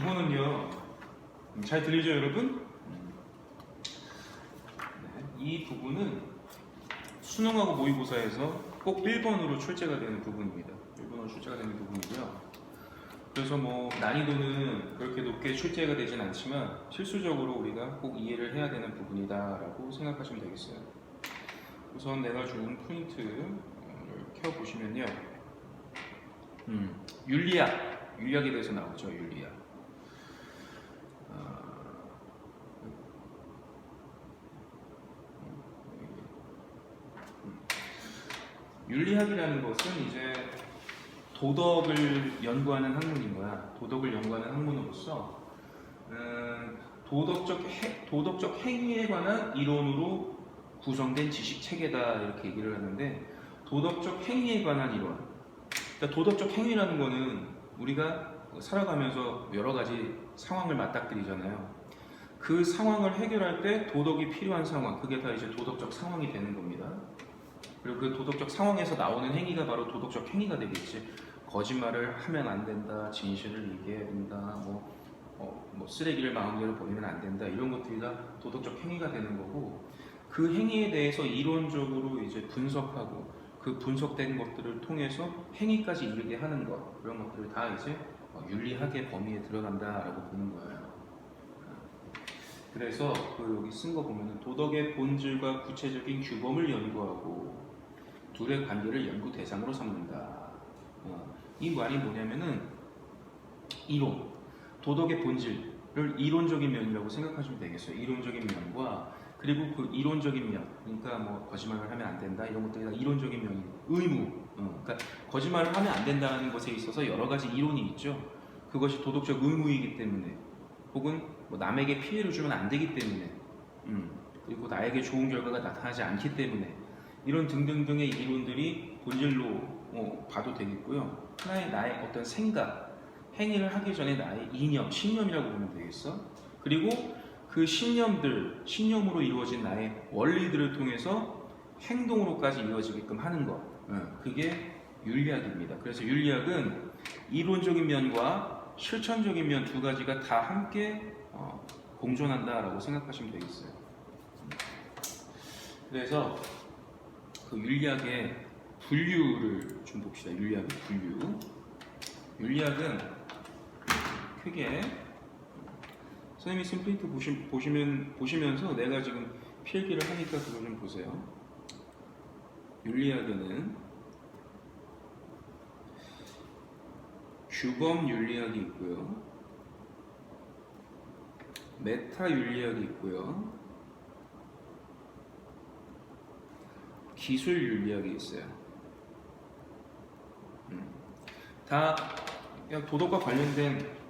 부분은요, 잘 들리죠 여러분? 네, 이 부분은 수능하고 모의고사에서 꼭 1번으로 출제가 되는 부분입니다. 1번으로 출제가 되는 부분이고요. 그래서 뭐 난이도는 그렇게 높게 출제가 되진 않지만 실수적으로 우리가 꼭 이해를 해야 되는 부분이다라고 생각하시면 되겠어요. 우선 내가 준 포인트를 켜보시면요. 윤리학에 대해서 나오죠. 윤리학. 윤리학이라는 것은 이제 도덕을 연구하는 학문인 거야. 도덕을 연구하는 학문으로서 도덕적 행위에 관한 이론으로 구성된 지식 체계다 이렇게 얘기를 하는데, 도덕적 행위에 관한 이론. 그러니까 도덕적 행위라는 거는 우리가 살아가면서 여러 가지 상황을 맞닥뜨리잖아요. 그 상황을 해결할 때 도덕이 필요한 상황, 그게 다 이제 도덕적 상황이 되는 겁니다. 그리고 그 도덕적 상황에서 나오는 행위가 바로 도덕적 행위가 되겠지. 거짓말을 하면 안 된다, 진실을 얘기해야 된다, 뭐 쓰레기를 마음대로 버리면 안 된다, 이런 것들이 다 도덕적 행위가 되는 거고, 그 행위에 대해서 이론적으로 이제 분석하고 그 분석된 것들을 통해서 행위까지 이르게 하는 것, 그런 것들을 다 이제 윤리학의 범위에 들어간다라고 보는 거예요. 그래서 그 여기 쓴 거 보면은 도덕의 본질과 구체적인 규범을 연구하고 둘의 관계를 연구 대상으로 삼는다. 이 말이 뭐냐면은 이론, 도덕의 본질을 이론적인 면이라고 생각하시면 되겠어요. 이론적인 면과, 그리고 그 이론적인 면, 그러니까 뭐 거짓말을 하면 안 된다 이런 것들이 다 이론적인 면이 의무. 그러니까 거짓말을 하면 안 된다는 것에 있어서 여러 가지 이론이 있죠. 그것이 도덕적 의무이기 때문에, 혹은 뭐 남에게 피해를 주면 안 되기 때문에, 그리고 나에게 좋은 결과가 나타나지 않기 때문에, 이런 등등등의 이론들이 본질로 봐도 되겠고요. 하나의 나의 어떤 생각, 행위를 하기 전에 나의 이념, 신념이라고 보면 되겠어. 그리고 그 신념으로 이루어진 나의 원리들을 통해서 행동으로까지 이루어지게끔 하는 것, 그게 윤리학입니다. 그래서 윤리학은 이론적인 면과 실천적인 면 두 가지가 다 함께 공존한다라고 생각하시면 되겠어요. 그래서 그 윤리학의 분류를 좀 봅시다. 윤리학의 분류. 윤리학은 크게 선생님이 심플리트 보시면서 내가 지금 필기를 하니까 그거 좀 보세요. 윤리학에는 규범 윤리학이 있고요, 메타 윤리학이 있고요, 기술 윤리학이 있어요. 다 그냥 도덕과 관련된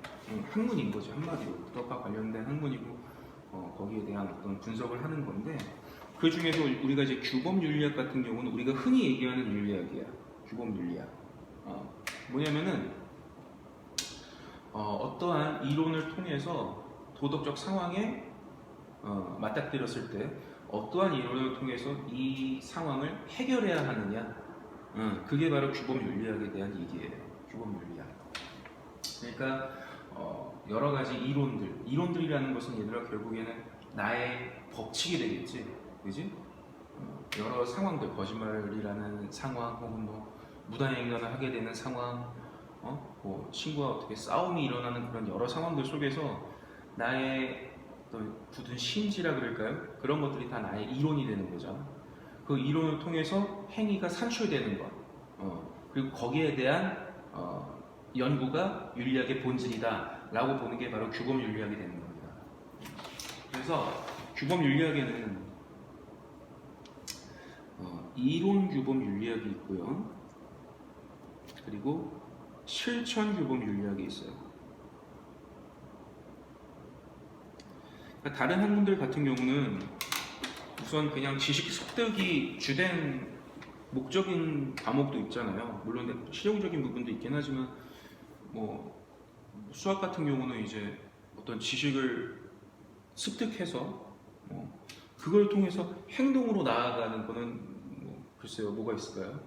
학문인 거죠. 한마디로 도덕과 관련된 학문이고, 거기에 대한 어떤 분석을 하는 건데, 그 중에서 우리가 이제 규범 윤리학 같은 경우는 우리가 흔히 얘기하는 윤리학이야. 규범 윤리학. 뭐냐면은 어떠한 이론을 통해서 도덕적 상황에 맞닥뜨렸을 때 어떠한 이론을 통해서 이 상황을 해결해야 하느냐, 그게 바로 규범 윤리학에 대한 얘기예요. 규범 윤리학. 그러니까 여러 가지 이론들이라는 것은 얘들아 결국에는 나의 법칙이 되겠지, 그지? 여러 상황들, 거짓말이라는 상황, 혹은 뭐 무단횡단을 하게 되는 상황, 뭐 친구와 어떻게 싸움이 일어나는 그런 여러 상황들 속에서 나의 어떤 굳은 심지라 그럴까요? 그런 것들이 다 나의 이론이 되는 거죠. 그 이론을 통해서 행위가 산출되는 것, 그리고 거기에 대한 연구가 윤리학의 본질이다 라고 보는 게 바로 규범 윤리학이 되는 겁니다. 그래서 규범 윤리학에는 이론 규범 윤리학이 있고요, 그리고 실천 규범 윤리학이 있어요. 그러니까 다른 학문들 같은 경우는 우선 그냥 지식 습득이 주된 목적인 과목도 있잖아요. 물론 실용적인 부분도 있긴 하지만, 뭐 수학 같은 경우는 이제 어떤 지식을 습득해서 그걸 통해서 행동으로 나아가는 거는 글쎄요, 뭐가 있을까요?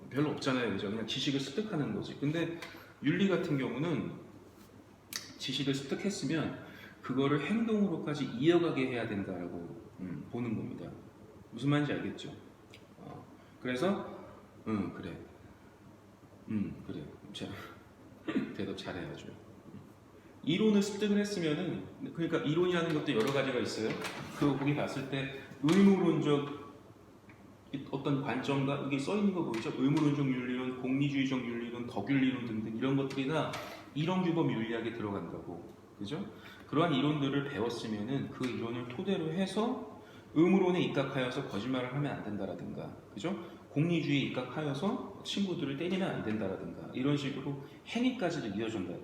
별로 없잖아요, 그죠? 그냥 지식을 습득하는 거지. 근데 윤리 같은 경우는 지식을 습득했으면 그거를 행동으로까지 이어가게 해야 된다라고 보는 겁니다. 무슨 말인지 알겠죠? 그래서 그래 그래 자 대답 잘해야죠. 이론을 습득을 했으면은 그러니까 이론이라는 것도 여러 가지가 있어요. 그 거기 봤을 때 의무론적 어떤 관점과 이게 써 있는 거 보이죠? 의무론적 윤리론, 공리주의적 윤리론, 덕윤리론 등등 이런 것들이 다 이론규범 윤리학에 들어간다고, 그죠? 그러한 이론들을 배웠으면은 그 이론을 토대로 해서 의무론에 입각하여서 거짓말을 하면 안 된다라든가, 그죠? 공리주의에 입각하여서 친구들을 때리면 안 된다라든가 이런 식으로 행위까지도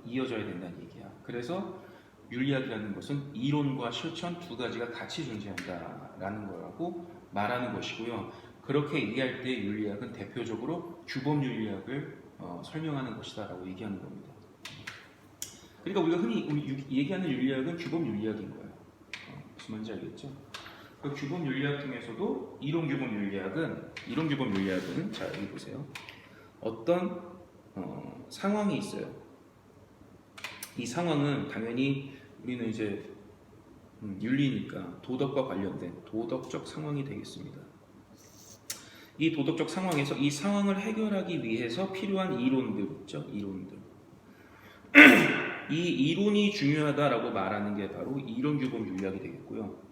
이어져야 된다는 얘기야. 그래서 윤리학이라는 것은 이론과 실천 두 가지가 같이 존재한다라는 거라고 말하는 것이고요. 그렇게 얘기할 때 윤리학은 대표적으로 규범 윤리학을 설명하는 것이다라고 얘기하는 겁니다. 그러니까 우리가 흔히 얘기하는 윤리학은 규범 윤리학인 거예요. 무슨 말인지 알겠죠? 그 규범 윤리학 중에서도 이론 규범 윤리학은 자 여기 보세요. 어떤 상황이 있어요. 이 상황은 당연히 우리는 이제 윤리니까 도덕과 관련된 도덕적 상황이 되겠습니다. 이 도덕적 상황에서 이 상황을 해결하기 위해서 필요한 이론들 있죠? 이론들. 이 이론이 중요하다라고 말하는 게 바로 이론 규범 윤리학이 되겠고요.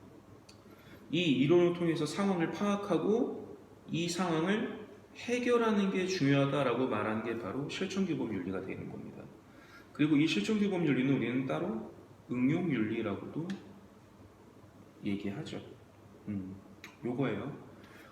이 이론을 통해서 상황을 파악하고 이 상황을 해결하는 게 중요하다라고 말하는 게 바로 실천 규범 윤리가 되는 겁니다. 그리고 이 실천 규범 윤리는 우리는 따로 응용 윤리라고도 얘기하죠. 요거예요.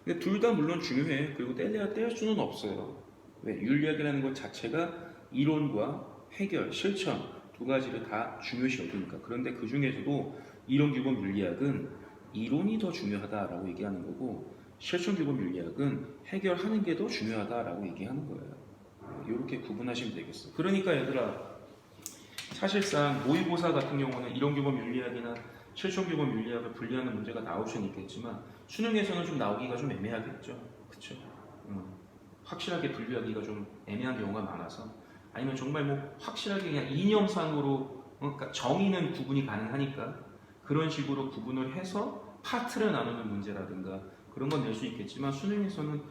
근데 둘 다 물론 중요해. 그리고 뗄 수는 없어요. 왜? 윤리학이라는 것 자체가 이론과 해결, 실천 두 가지를 다 중요시 여기니까. 그런데 그 중에서도 이론 규범 윤리학은 이론이 더 중요하다라고 얘기하는 거고, 실천 규범 윤리학은 해결하는 게 더 중요하다라고 얘기하는 거예요. 이렇게 구분하시면 되겠어요. 그러니까 얘들아, 사실상 모의고사 같은 경우는 이론 규범 윤리학이나 실천 규범 윤리학을 분리하는 문제가 나올 수는 있겠지만 수능에서는 좀 나오기가 좀 애매하겠죠. 그쵸? 확실하게 분류하기가 좀 애매한 경우가 많아서, 아니면 정말 뭐 확실하게 그냥 이념상으로 그러니까 정의는 구분이 가능하니까 그런 식으로 구분을 해서 파트를 나누는 문제라든가 그런 건 낼 수 있겠지만 수능에서는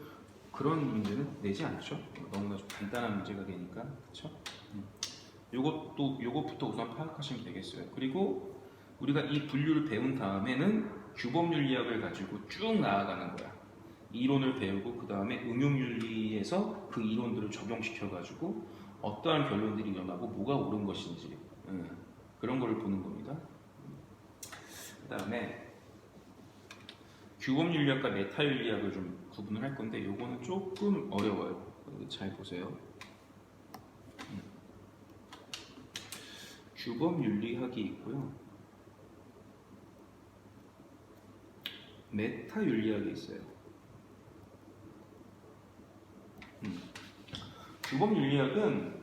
그런 문제는 내지 않죠. 너무나 좀 간단한 문제가 되니까. 그쵸? 요것부터 우선 파악하시면 되겠어요. 그리고 우리가 이 분류를 배운 다음에는 규범 윤리학을 가지고 쭉 나아가는 거야. 이론을 배우고 그 다음에 응용 윤리에서 그 이론들을 적용시켜 가지고 어떠한 결론들이 일어나고 뭐가 옳은 것인지 그런 걸 보는 겁니다. 그 다음에 규범 윤리학과 메타 윤리학을 좀 구분을 할 건데 요거는 조금 어려워요. 잘 보세요. 규범 윤리학이 있고요. 메타 윤리학이 있어요. 규범 윤리학은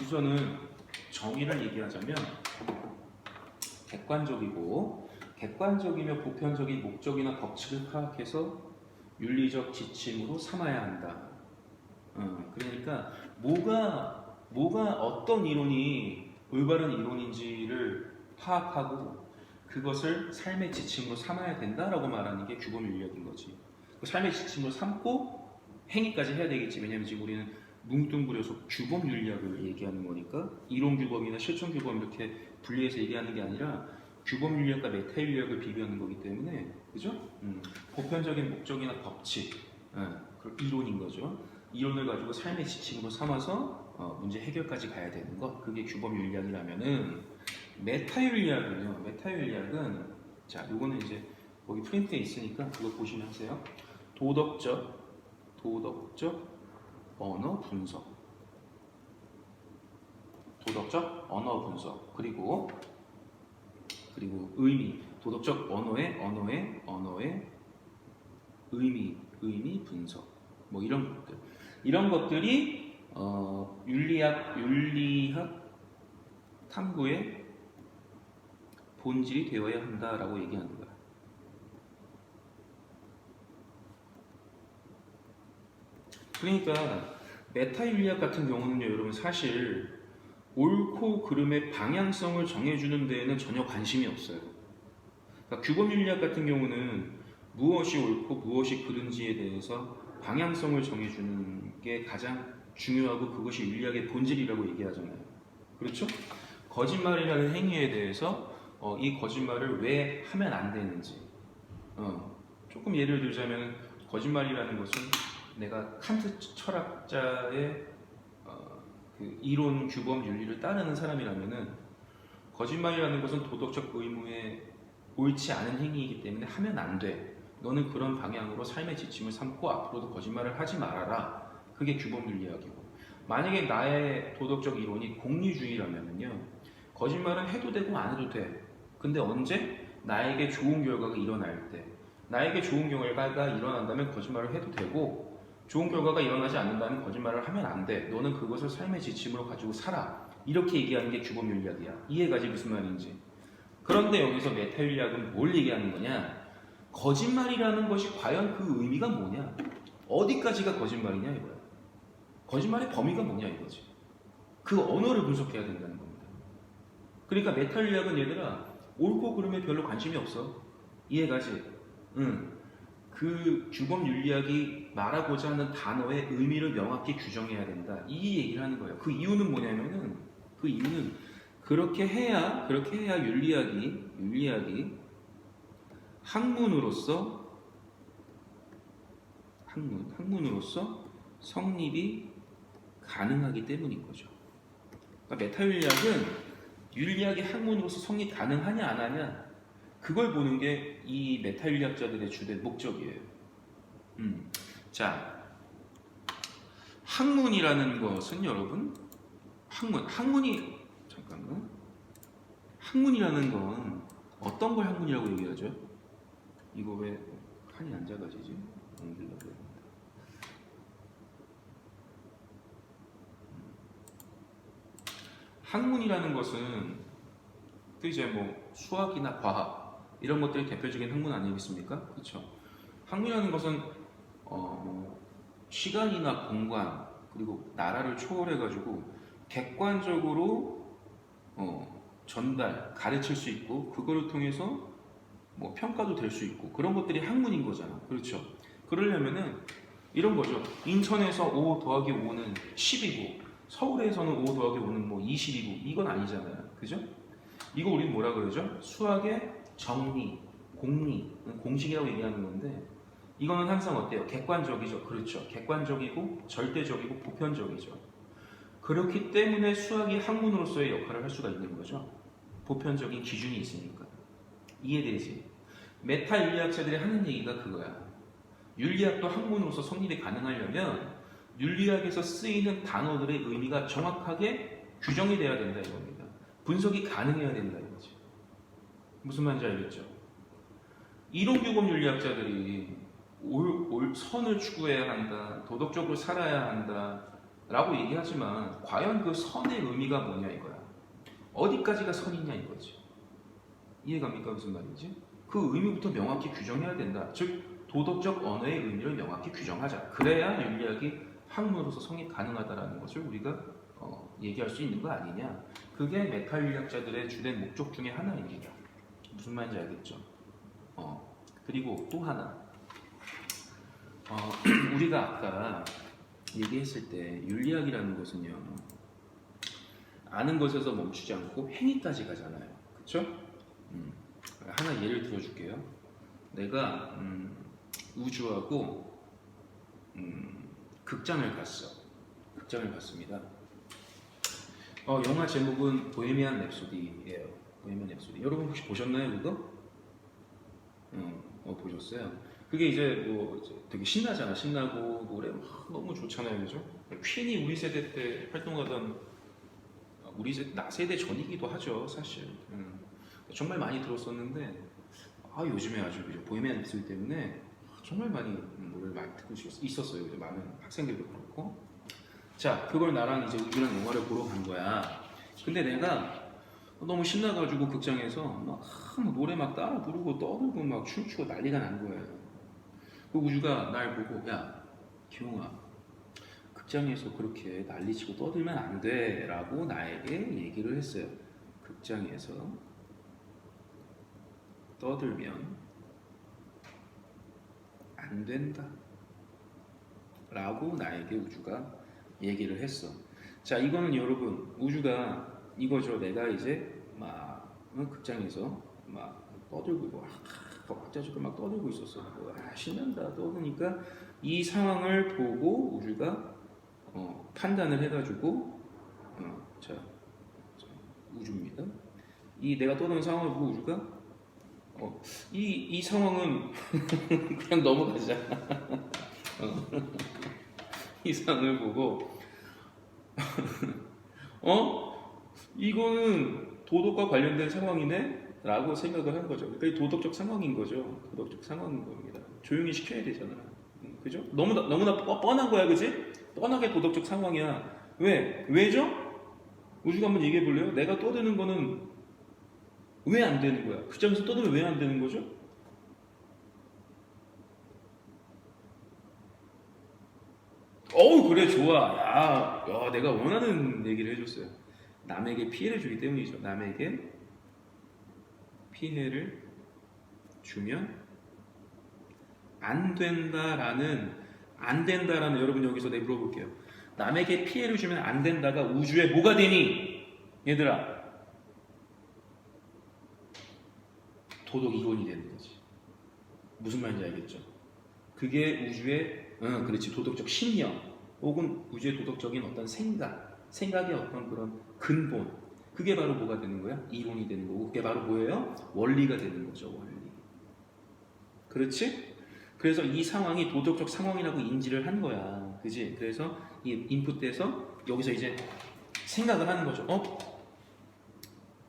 우선은 정의를 얘기하자면 객관적이며 보편적인 목적이나 법칙을 파악해서 윤리적 지침으로 삼아야 한다. 그러니까 뭐가 어떤 이론이 올바른 이론인지를 파악하고 그것을 삶의 지침으로 삼아야 된다라고 말하는 게 규범 윤리학인 거지. 그 삶의 지침으로 삼고 행위까지 해야 되겠지. 왜냐하면 지금 우리는 뭉뚱그려서 규범 윤리학을 얘기하는 거니까 이론 규범이나 실천 규범 이렇게 분리해서 얘기하는 게 아니라 규범 윤리학과 메타 윤리학을 비교하는 거기 때문에, 그죠? 보편적인 목적이나 법칙, 그 이론인 거죠. 이론을 가지고 삶의 지침으로 삼아서 문제 해결까지 가야 되는 것, 그게 규범 윤리학이라면은 메타 윤리학은 자, 요거는 이제 거기 프린트에 있으니까 그거 보시면 하세요. 도덕적 언어 분석, 그리고 의미, 도덕적 언어의 의미 분석, 뭐 이런 것들이 윤리학 탐구의 본질이 되어야 한다라고 얘기하는 거야. 그러니까 메타 윤리학 같은 경우는요, 여러분 사실 옳고 그름의 방향성을 정해주는 데에는 전혀 관심이 없어요. 그러니까 규범윤리학 같은 경우는 무엇이 옳고 무엇이 그른지에 대해서 방향성을 정해주는 게 가장 중요하고 그것이 윤리학의 본질이라고 얘기하잖아요. 그렇죠? 거짓말이라는 행위에 대해서 이 거짓말을 왜 하면 안 되는지 조금 예를 들자면 거짓말이라는 것은 내가 칸트 철학자의 그 이론, 규범, 윤리를 따르는 사람이라면은 거짓말이라는 것은 도덕적 의무에 옳지 않은 행위이기 때문에 하면 안 돼. 너는 그런 방향으로 삶의 지침을 삼고 앞으로도 거짓말을 하지 말아라. 그게 규범 윤리학이고. 만약에 나의 도덕적 이론이 공리주의라면요, 거짓말은 해도 되고 안 해도 돼. 근데 언제? 나에게 좋은 결과가 일어날 때. 나에게 좋은 결과가 일어난다면 거짓말을 해도 되고, 좋은 결과가 일어나지 않는다면 거짓말을 하면 안 돼. 너는 그것을 삶의 지침으로 가지고 살아. 이렇게 얘기하는 게 규범 윤리학이야. 이해가지 무슨 말인지. 그런데 여기서 메타 윤리학은 뭘 얘기하는 거냐? 거짓말이라는 것이 과연 그 의미가 뭐냐? 어디까지가 거짓말이냐 이거야. 거짓말의 범위가 뭐냐 이거지. 그 언어를 분석해야 된다는 겁니다. 그러니까 메타 윤리학은 얘들아 옳고 그름에 별로 관심이 없어. 이해가지? 응. 그 규범 윤리학이 말하고자 하는 단어의 의미를 명확히 규정해야 된다. 이 얘기를 하는 거예요. 그 이유는 뭐냐면은 그 이유는 그렇게 해야 윤리학이 학문으로서 성립이 가능하기 때문인 거죠. 그러니까 메타 윤리학은 윤리학이 학문으로서 성립 가능하냐 안 하냐 그걸 보는 게 이 메타 윤리학자들의 주된 목적이에요. 자, 학문이라는 것은 여러분 학문이라는 건 어떤 걸 학문이라고 얘기하죠? 이거 왜 칸이 안 작아지지? 학문이라는 것은 또 이제 뭐 수학이나 과학 이런 것들이 대표적인 학문 아니겠습니까? 그렇죠. 학문이라는 것은 시간이나 공간 그리고 나라를 초월해가지고 객관적으로 가르칠 수 있고 그거를 통해서 뭐 평가도 될 수 있고 그런 것들이 학문인 거잖아. 그렇죠. 그러려면은 이런 거죠. 인천에서 5 더하기 5는 10이고 서울에서는 5 더하기 5는 뭐 20이고 이건 아니잖아요. 그죠? 이거 우리는 뭐라 그러죠? 수학의 정리, 공리, 공식이라고 얘기하는 건데 이거는 항상 어때요? 객관적이죠. 그렇죠. 객관적이고 절대적이고 보편적이죠. 그렇기 때문에 수학이 학문으로서의 역할을 할 수가 있는 거죠. 보편적인 기준이 있으니까. 이해되지? 메타 윤리학자들이 하는 얘기가 그거야. 윤리학도 학문으로서 성립이 가능하려면 윤리학에서 쓰이는 단어들의 의미가 정확하게 규정이 돼야 된다 이겁니다. 분석이 가능해야 된다 이거지. 무슨 말인지 알겠죠? 이론규범 윤리학자들이 선을 추구해야 한다, 도덕적으로 살아야 한다 라고 얘기하지만 과연 그 선의 의미가 뭐냐 이거야. 어디까지가 선이냐 이거지. 이해갑니까 무슨 말인지? 그 의미부터 명확히 규정해야 된다. 즉 도덕적 언어의 의미를 명확히 규정하자. 그래야 윤리학이 학문으로서 성립 가능하다라는 것을 우리가 얘기할 수 있는 거 아니냐. 그게 메타 윤리학자들의 주된 목적 중에 하나입니다. 무슨 말인지 알겠죠? 그리고 또 하나 우리가 아까 얘기했을 때 윤리학이라는 것은요 아는 것에서 멈추지 않고 행위까지 가잖아요. 그렇죠? 하나 예를 들어줄게요. 내가 우주하고 극장을 갔습니다. 영화 제목은 보헤미안 랩소디예요. 보헤미안 랩소디. 여러분 혹시 보셨나요, 그거? 보셨어요. 그게 이제 뭐 되게 신나잖아. 신나고 노래 너무 좋잖아요, 그죠? 퀸이 우리 세대 때 활동하던 나 세대 전이기도 하죠, 사실. 정말 많이 들었었는데 요즘에 아주 보헤미안 랩소디 때문에 정말 많이 노래를 많이 듣고 있었어요. 이제 많은 학생들도 그렇고. 자, 그걸 나랑 이제 우주랑 영화를 보러 간 거야. 근데 내가 너무 신나가지고 극장에서 막 노래 막 따라 부르고 떠들고 막 춤추고 난리가 난 거예요. 그 우주가 날 보고 야, 기용아, 극장에서 그렇게 난리치고 떠들면 안 돼라고 나에게 얘기를 했어요. 극장에서 떠들면 안 된다 라고 나에게 우주가 얘기를 했어. 자, 이거는 여러분 우주가 이거죠. 내가 이제 막 극장에서 막 떠들고 박자주고 막 떠들고 있었어. 신난다 떠드니까 이 상황을 보고 우주가 판단을 해가지고 자, 우주입니다. 이 내가 떠드는 상황을 보고 우주가 이 상황은 그냥 넘어가자. 이 상황을 보고 이거는 도덕과 관련된 상황이네? 라고 생각을 한 거죠. 그러니까 도덕적 상황인 거죠. 도덕적 상황인 겁니다. 조용히 시켜야 되잖아. 그죠? 너무나 뻔한 거야, 그지? 뻔하게 도덕적 상황이야. 왜죠? 우주가 한번 얘기해 볼래요? 내가 떠드는 거는 왜 안 되는 거야? 극장에서 떠들면 왜 안 되는 거죠? 그래, 좋아. 야, 내가 원하는 얘기를 해줬어요. 남에게 피해를 주기 때문이죠. 남에게 피해를 주면 안 된다라는 여러분 여기서 내가 물어볼게요. 남에게 피해를 주면 안 된다가 우주에 뭐가 되니? 얘들아, 도덕 이론이 되는 거지. 무슨 말인지 알겠죠? 그게 우주의 그렇지, 도덕적 신념 혹은 우주의 도덕적인 어떤 생각의 어떤 그런 근본, 그게 바로 뭐가 되는 거야? 이론이 되는 거고, 그게 바로 뭐예요? 원리가 되는 거죠. 원리. 그렇지? 그래서 이 상황이 도덕적 상황이라고 인지를 한 거야. 그지? 그래서 이 인풋에서 여기서 이제 생각을 하는 거죠.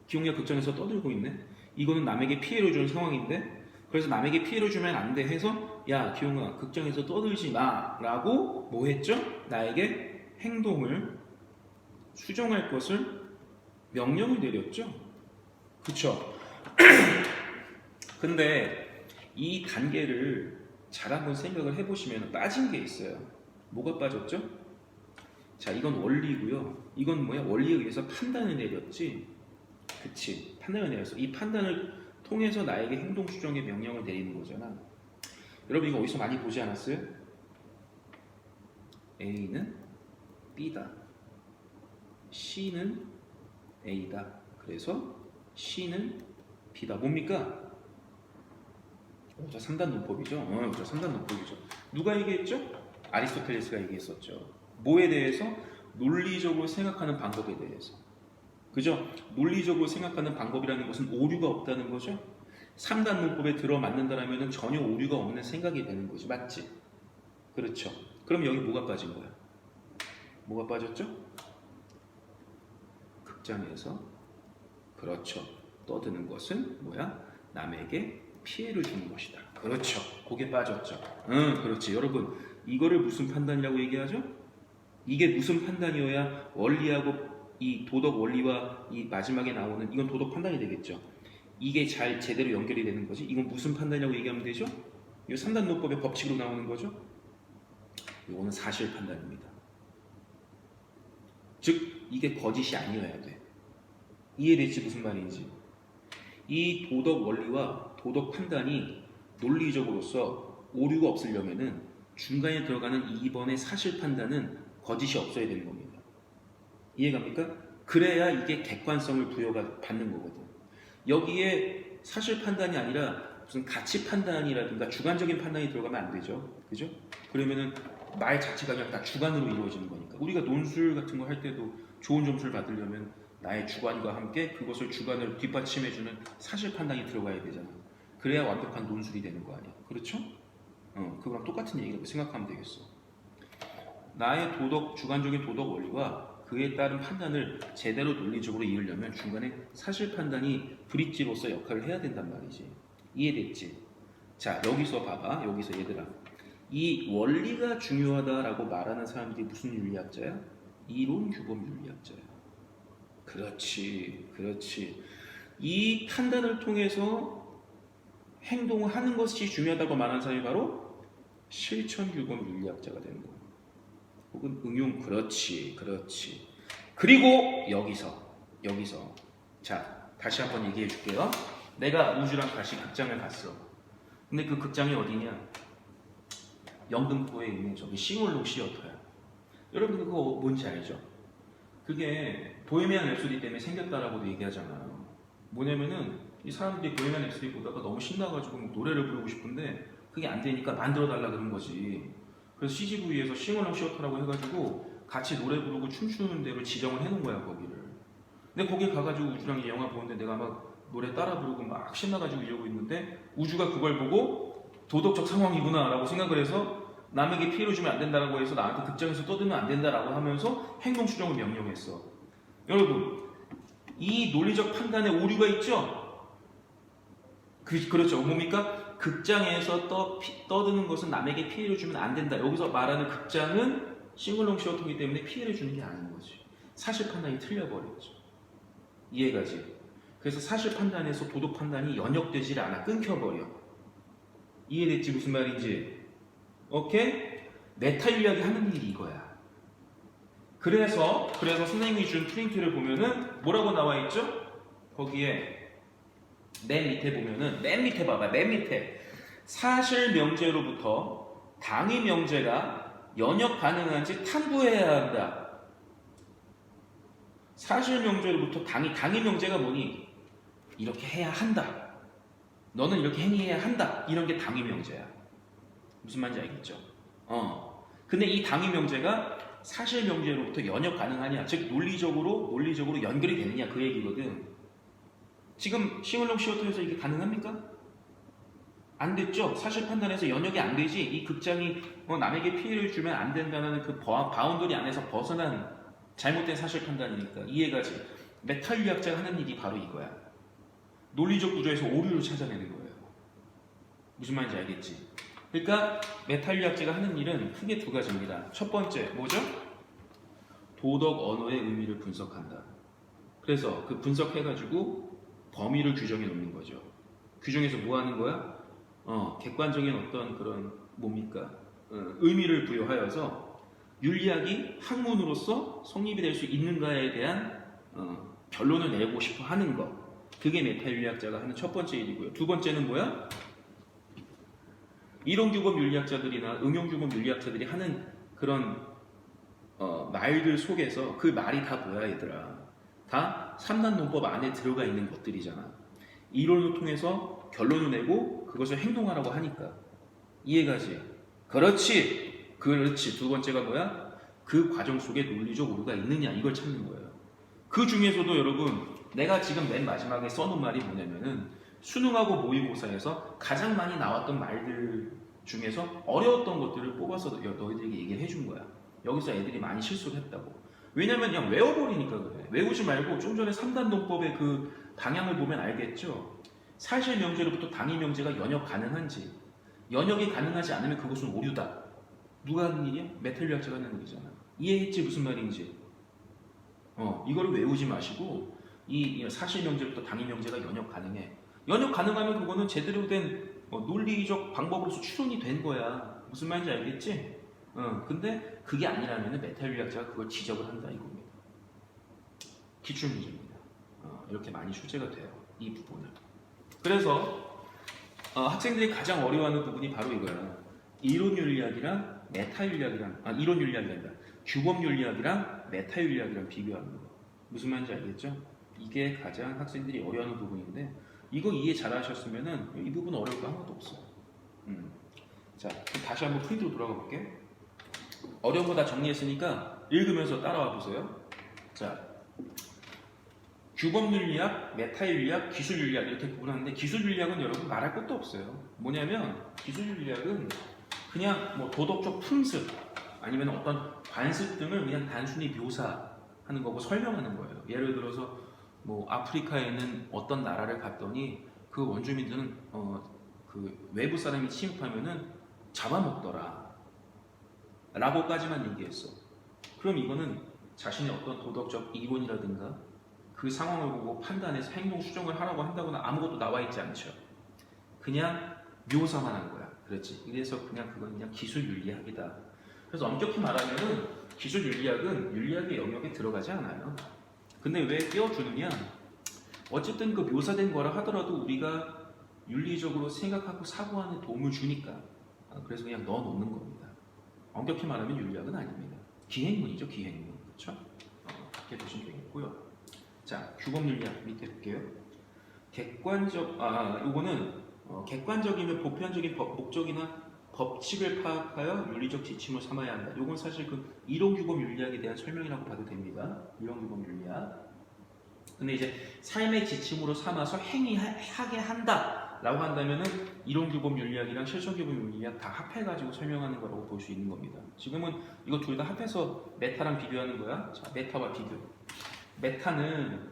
기용이가 극장에서 떠들고 있네? 이거는 남에게 피해를 주는 상황인데, 그래서 남에게 피해를 주면 안 돼 해서, 야, 기용아, 극장에서 떠들지 마 라고 뭐 했죠? 나에게 행동을 수정할 것을 명령을 내렸죠. 그쵸? 근데 이 단계를 잘 한번 생각을 해보시면 빠진 게 있어요. 뭐가 빠졌죠? 자, 이건 원리고요. 이건 뭐야? 원리에 의해서 판단을 내렸지. 그치? 판단을 내렸어. 이 판단을 통해서 나에게 행동 수정의 명령을 내리는 거잖아. 여러분 이거 어디서 많이 보지 않았어요? A는 B다. C는 A다. 그래서 C는 B다. 뭡니까? 저 3단 논법이죠. 저 3단 논법이죠. 누가 얘기했죠? 아리스토텔레스가 얘기했었죠. 뭐에 대해서? 논리적으로 생각하는 방법에 대해서. 그죠? 논리적으로 생각하는 방법이라는 것은 오류가 없다는 거죠. 3단 논법에 들어맞는다면 전혀 오류가 없는 생각이 되는 거지. 맞지? 그렇죠. 그럼 여기 뭐가 빠진 거야? 뭐가 빠졌죠? 극장에서 그렇죠. 떠드는 것은 뭐야? 남에게 피해를 주는 것이다. 그렇죠. 그게 빠졌죠. 그렇지. 여러분, 이거를 무슨 판단이라고 얘기하죠? 이게 무슨 판단이어야 원리하고 이 도덕 원리와 이 마지막에 나오는 이건 도덕 판단이 되겠죠. 이게 잘 제대로 연결이 되는 거지. 이건 무슨 판단이라고 얘기하면 되죠? 이거 3단 논법의 법칙으로 나오는 거죠. 이거는 사실 판단입니다. 즉 이게 거짓이 아니어야 돼. 이해됐지? 무슨 말인지. 이 도덕 원리와 도덕 판단이 논리적으로서 오류가 없으려면은 중간에 들어가는 2번의 사실 판단은 거짓이 없어야 되는 겁니다. 이해갑니까? 그래야 이게 객관성을 부여가 받는 거거든. 여기에 사실 판단이 아니라 무슨 가치 판단이라든가 주관적인 판단이 들어가면 안 되죠. 그죠? 그러면은 말 자체가 그냥 다 주관으로 이루어지는 거니까. 우리가 논술 같은 거 할 때도 좋은 점수를 받으려면 나의 주관과 함께 그것을 주관을 뒷받침해주는 사실 판단이 들어가야 되잖아. 그래야 완벽한 논술이 되는 거 아니야. 그렇죠? 그거랑 똑같은 얘기라고 생각하면 되겠어. 나의 주관적인 도덕 원리와 그에 따른 판단을 제대로 논리적으로 이으려면 중간에 사실 판단이 브릿지로서 역할을 해야 된단 말이지. 이해됐지? 자, 여기서 봐봐. 여기서 얘들아. 이 원리가 중요하다라고 말하는 사람들이 무슨 윤리학자야? 이론 규범 윤리학자야. 그렇지. 이 판단을 통해서 행동을 하는 것이 중요하다고 말하는 사람이 바로 실천 규범 윤리학자가 되는 거예요. 혹은 응용. 그렇지. 그리고 여기서 자, 다시 한번 얘기해 줄게요. 내가 우주랑 다시 극장을 갔어. 근데 그 극장이 어디냐? 영등포에 있는 저기 싱얼롱 시어터야. 여러분 그거 뭔지 알죠? 그게 보헤미안 랩소디 때문에 생겼다라고도 얘기하잖아요. 뭐냐면은 이 사람들이 보헤미안 랩소디 보다가 너무 신나가지고 뭐 노래를 부르고 싶은데 그게 안 되니까 만들어달라 그런 거지. 그래서 CGV에서 싱얼롱 시어터라고 해가지고 같이 노래 부르고 춤추는 데로 지정을 해놓은 거야 거기를. 근데 거기 가가지고 우주랑 영화 보는데 내가 막 노래 따라 부르고 막 신나가지고 이러고 있는데 우주가 그걸 보고 도덕적 상황이구나 라고 생각을 해서 남에게 피해를 주면 안 된다라고 해서 나한테 극장에서 떠들면 안 된다라고 하면서 행동 수정을 명령했어. 여러분, 이 논리적 판단에 오류가 있죠? 그렇죠. 뭡니까? 극장에서 떠드는 것은 남에게 피해를 주면 안 된다. 여기서 말하는 극장은 싱글롱 시어터이기 때문에 피해를 주는 게 아닌 거지. 사실 판단이 틀려버렸죠. 이해가지? 그래서 사실 판단에서 도덕 판단이 연역되질 않아. 끊겨버려. 이해됐지? 무슨 말인지? 오케이? 메타 인력이 하는 일이 이거야. 그래서 선생님이 준 프린트를 보면은 뭐라고 나와 있죠? 거기에 맨 밑에 보면은 맨 밑에 봐봐. 맨 밑에 사실 명제로부터 당위 명제가 연역 가능한지 탐구해야 한다. 사실 명제로부터 당위 명제가 뭐니? 이렇게 해야 한다. 너는 이렇게 행위해야 한다. 이런 게 당위 명제야. 무슨 말인지 알겠죠? 근데 이 당위 명제가 사실 명제로부터 연역 가능하냐, 즉 논리적으로 연결이 되느냐 그 얘기거든. 지금 싱얼롱 시어터에서 이게 가능합니까? 안 됐죠? 사실 판단에서 연역이 안 되지. 이 극장이 남에게 피해를 주면 안 된다는 그 바운더리 안에서 벗어난 잘못된 사실 판단이니까. 이해가지? 메탈유학자가 하는 일이 바로 이거야. 논리적 구조에서 오류를 찾아내는 거예요. 무슨 말인지 알겠지? 그러니까 메탈유학자가 하는 일은 크게 두 가지입니다. 첫 번째 뭐죠? 도덕 언어의 의미를 분석한다. 그래서 그 분석해가지고 범위를 규정해 놓는 거죠. 규정해서 뭐 하는 거야? 객관적인 어떤 그런 뭡니까? 의미를 부여하여서 윤리학이 학문으로서 성립이 될 수 있는가에 대한 결론을 내고 싶어 하는 것. 그게 메타윤리학자가 하는 첫 번째 일이고요. 두 번째는 뭐야? 이론규범 윤리학자들이나 응용규범 윤리학자들이 하는 그런 말들 속에서 그 말이 다 뭐야 얘들아? 다 3단 논법 안에 들어가 있는 것들이잖아. 이론을 통해서 결론을 내고 그것을 행동하라고 하니까. 이해가지? 그렇지. 두 번째가 뭐야? 그 과정 속에 논리적 오류가 있느냐 이걸 찾는 거예요. 그 중에서도 여러분 내가 지금 맨 마지막에 써놓은 말이 뭐냐면은 수능하고 모의고사에서 가장 많이 나왔던 말들 중에서 어려웠던 것들을 뽑아서 너희들에게 얘기를 해준 거야. 여기서 애들이 많이 실수를 했다고. 왜냐면 그냥 외워버리니까 그래. 외우지 말고 좀 전에 3단 논법의 그 방향을 보면 알겠죠. 사실 명제로부터 당위 명제가 연역 가능한지, 연역이 가능하지 않으면 그것은 오류다. 누가 하는 일이야? 메탈유학자가 하는 일이잖아. 이해했지 무슨 말인지? 이거를 외우지 마시고 이 사실 명제부터 당위 명제가 연역 가능해. 연역 가능하면 그거는 제대로 된 논리적 방법으로서 추론이 된 거야. 무슨 말인지 알겠지? 근데 그게 아니라면 메탈유학자가 그걸 지적을 한다 이겁니다. 기출문제입니다. 이렇게 많이 출제가 돼요. 이 부분을. 그래서 학생들이 가장 어려워하는 부분이 바로 이거야. 이론윤리학이랑 메타윤리학이랑 이론윤리학이란다. 규범윤리학이랑 메타윤리학이랑 비교하는 거. 무슨 말인지 알겠죠? 이게 가장 학생들이 어려워하는 부분인데 이거 이해 잘하셨으면은 이 부분 어려울 거 하나도 없어. 자, 다시 한번 프린트로 돌아가 볼게. 어려운 거 다 정리했으니까 읽으면서 따라와 보세요. 자, 규범윤리학, 메타윤리학, 기술윤리학 이렇게 구분하는데 기술윤리학은 여러분 말할 것도 없어요. 뭐냐면 기술윤리학은 그냥 뭐 도덕적 풍습 아니면 어떤 관습 등을 그냥 단순히 묘사하는 거고 설명하는 거예요. 예를 들어서 뭐 아프리카에 있는 어떤 나라를 갔더니 그 원주민들은 그 외부 사람이 침입하면은 잡아먹더라 라고까지만 얘기했어. 그럼 이거는 자신의 어떤 도덕적 이론이라든가 그 상황을 보고 판단해서 행동 수정을 하라고 한다거나 아무것도 나와 있지 않죠. 그냥 묘사만 한 거야. 그렇지. 그래서 그냥 그건 그냥 기술윤리학이다. 그래서 엄격히 말하면은 기존 윤리학은 윤리학의 영역에 들어가지 않아요. 근데 왜 띄워주느냐? 어쨌든 그 묘사된 거라 하더라도 우리가 윤리적으로 생각하고 사고하는 도움을 주니까 그래서 그냥 넣어놓는 겁니다. 엄격히 말하면 윤리학은 아닙니다. 기행문이죠, 기행문. 그렇죠? 그렇게 보시면 되겠고요. 자, 규범윤리학 밑에 볼게요. 요거는 객관적이며 보편적인 목적이나 법칙을 파악하여 윤리적 지침을 삼아야 한다. 요건 사실 그 이론규범 윤리학에 대한 설명이라고 봐도 됩니다. 이론규범 윤리학. 근데 이제 삶의 지침으로 삼아서 행위하게 한다라고 한다면은 이론규범 윤리학이랑 실천규범 윤리학 다 합해가지고 설명하는 거라고 볼 수 있는 겁니다. 지금은 이거 둘 다 합해서 메타랑 비교하는 거야. 자, 메타와 비교. 메타는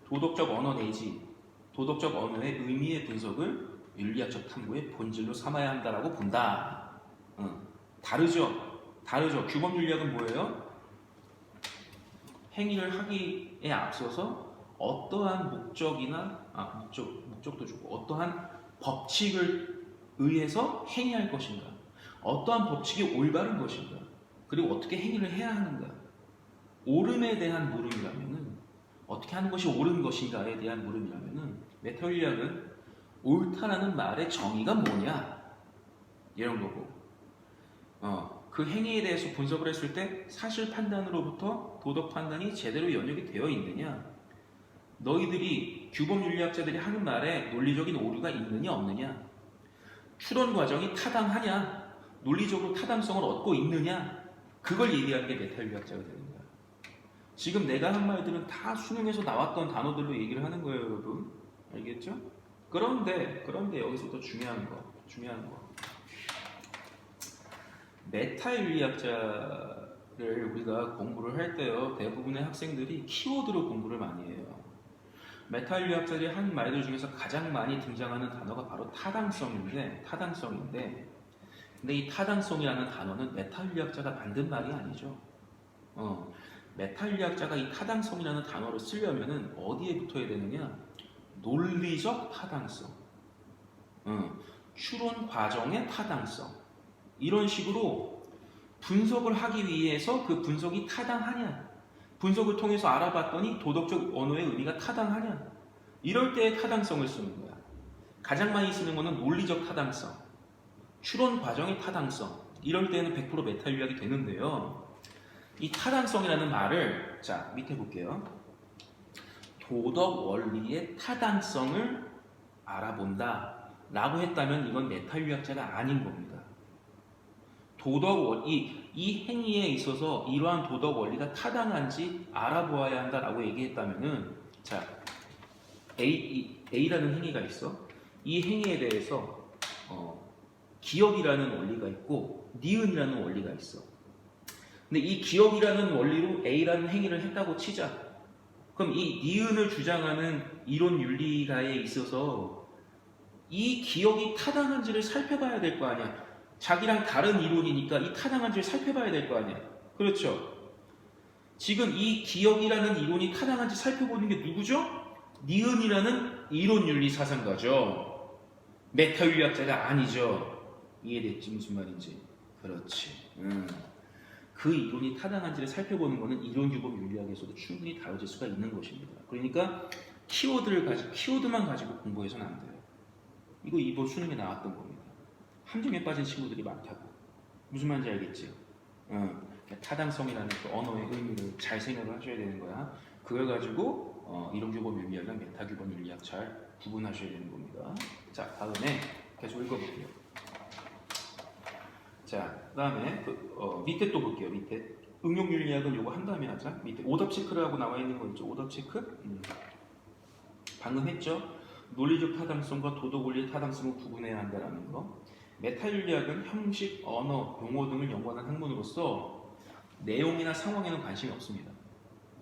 도덕적 언어 내지 도덕적 언어의 의미의 분석을 윤리학적 탐구의 본질로 삼아야 한다라고 본다. 다르죠. 규범 윤리학은 뭐예요? 행위를 하기에 앞서서 어떠한 목적도 주고 어떠한 법칙을 의해서 행위할 것인가, 어떠한 법칙이 올바른 것인가, 그리고 어떻게 행위를 해야 하는가. 옳음에 대한 물음이라면은 어떻게 하는 것이 옳은 것인가에 대한 물음이라면은 메타윤리학은 옳다라는 말의 정의가 뭐냐 이런 거고, 그 행위에 대해서 분석을 했을 때 사실 판단으로부터 도덕 판단이 제대로 연역이 되어 있느냐, 너희들이 규범 윤리학자들이 하는 말에 논리적인 오류가 있느냐 없느냐, 추론 과정이 타당하냐, 논리적으로 타당성을 얻고 있느냐, 그걸 얘기하는 게 메타윤리학자가 되는 거야. 지금 내가 한 말들은 다 수능에서 나왔던 단어들로 얘기를 하는 거예요, 여러분. 알겠죠? 그런데 여기서 더 중요한 거. 메타윤리학자를 우리가 공부를 할 때요, 대부분의 학생들이 키워드로 공부를 많이 해요. 메타윤리학자들이 한 말들 중에서 가장 많이 등장하는 단어가 바로 타당성인데, 근데 이 타당성이라는 단어는 메타윤리학자가 만든 말이 아니죠. 메타윤리학자가 이 타당성이라는 단어를 쓰려면은 어디에 붙어야 되느냐? 논리적 타당성, 추론 과정의 타당성, 이런 식으로 분석을 하기 위해서 그 분석이 타당하냐, 분석을 통해서 알아봤더니 도덕적 언어의 의미가 타당하냐, 이럴 때의 타당성을 쓰는 거야. 가장 많이 쓰는 거는 논리적 타당성, 추론 과정의 타당성, 이럴 때는 100% 메타윤리학이 되는데요. 이 타당성이라는 말을 자 밑에 볼게요. 도덕 원리의 타당성을 알아본다 라고 했다면 이건 메타윤리학자가 아닌 겁니다. 이 행위에 있어서 이러한 도덕 원리가 타당한지 알아보아야 한다라고 얘기했다면은, 자, A라는 행위가 있어. 이 행위에 대해서 기억이라는 원리가 있고 니은이라는 원리가 있어. 근데 이 기억이라는 원리로 A라는 행위를 했다고 치자. 그럼 이 니은을 주장하는 이론 윤리가에 있어서 이 기억이 타당한지를 살펴봐야 될 거 아니야. 자기랑 다른 이론이니까 이 타당한지를 살펴봐야 될 거 아니야. 그렇죠? 지금 이 기억이라는 이론이 타당한지 살펴보는 게 누구죠? 니은이라는 이론 윤리 사상가죠. 메타윤리학자가 아니죠. 이해됐지 무슨 말인지? 그렇지. 그 이론이 타당한지를 살펴보는 것은 이론규범 윤리학에서도 충분히 다뤄질 수가 있는 것입니다. 그러니까 키워드만 가지고 공부해서는 안 돼요. 이거 이번 수능에 나왔던 겁니다. 함정에 빠진 친구들이 많다고. 무슨 말인지 알겠지? 타당성이라는 그 언어의 의미를 잘 생각을 하셔야 되는 거야. 그걸 가지고 이론규범 윤리학이랑 메타규범 윤리학 잘 구분하셔야 되는 겁니다. 자, 다음에 계속 읽어볼게요. 자, 그 다음에 밑에 또 볼게요. 밑에 응용윤리학은 요거 한 다음에 하자. 밑에 오답 체크라고 나와 있는 거 있죠. 오답 체크. 방금 했죠. 논리적 타당성과 도덕 원리의 타당성을 구분해야 한다는 거. 메타윤리학은 형식, 언어, 용어 등을 연구하는 학문으로서 내용이나 상황에는 관심이 없습니다.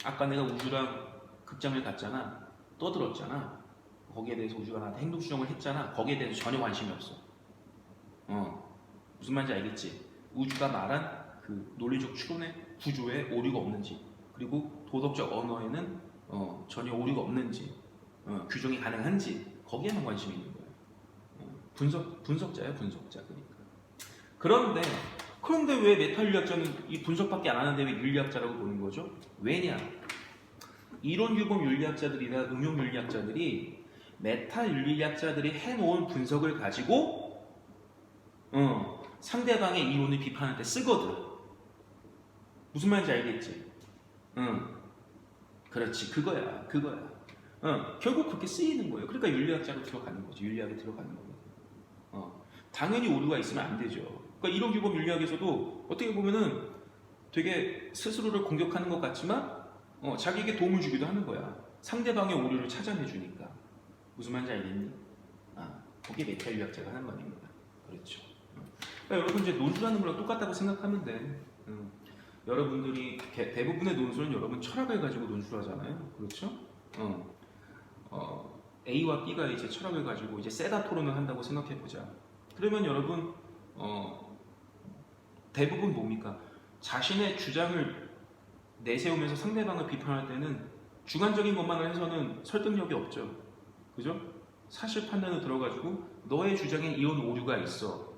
아까 내가 우주랑 극장을 갔잖아. 떠들었잖아. 거기에 대해서 우주가 나한테 행동 수정을 했잖아. 거기에 대해서 전혀 관심이 없어. 무슨 말인지 알겠지? 우주가 말한 그 논리적 추론의 구조에 오류가 없는지, 그리고 도덕적 언어에는 전혀 오류가 없는지, 규정이 가능한지, 거기에만 관심이 있는 거예요. 분석자예요, 분석자. 그러니까. 그런데 그런데 왜 메타 윤리학자는 이 분석밖에 안 하는데 왜 윤리학자라고 보는 거죠? 왜냐? 이론 규범 윤리학자들이나 응용 윤리학자들이 메타 윤리학자들이 해놓은 분석을 가지고 상대방의 이론을 비판할 때 쓰거든. 무슨 말인지 알겠지? 그렇지, 그거야. 결국 그렇게 쓰이는 거예요. 그러니까 윤리학자로 들어가는 거지. 윤리학에 들어가는 거거든. 당연히 오류가 있으면 안 되죠. 그러니까 이론 규범 윤리학에서도 어떻게 보면은 되게 스스로를 공격하는 것 같지만 자기에게 도움을 주기도 하는 거야. 상대방의 오류를 찾아내주니까. 무슨 말인지 알겠니? 그게 메타 윤리학자가 하는 말입니다. 그렇죠. 그러니까 여러분 이제 논술하는 거랑 똑같다고 생각하면 돼. 여러분들이 대부분의 논술은 여러분 철학을 가지고 논술하잖아요. 그렇죠? A와 B가 이제 철학을 가지고 이제 세다 토론을 한다고 생각해 보자. 그러면 여러분 대부분 뭡니까? 자신의 주장을 내세우면서 상대방을 비판할 때는 주관적인 것만 해서는 설득력이 없죠. 그죠? 사실 판단을 들어가지고 너의 주장에 이런 오류가 있어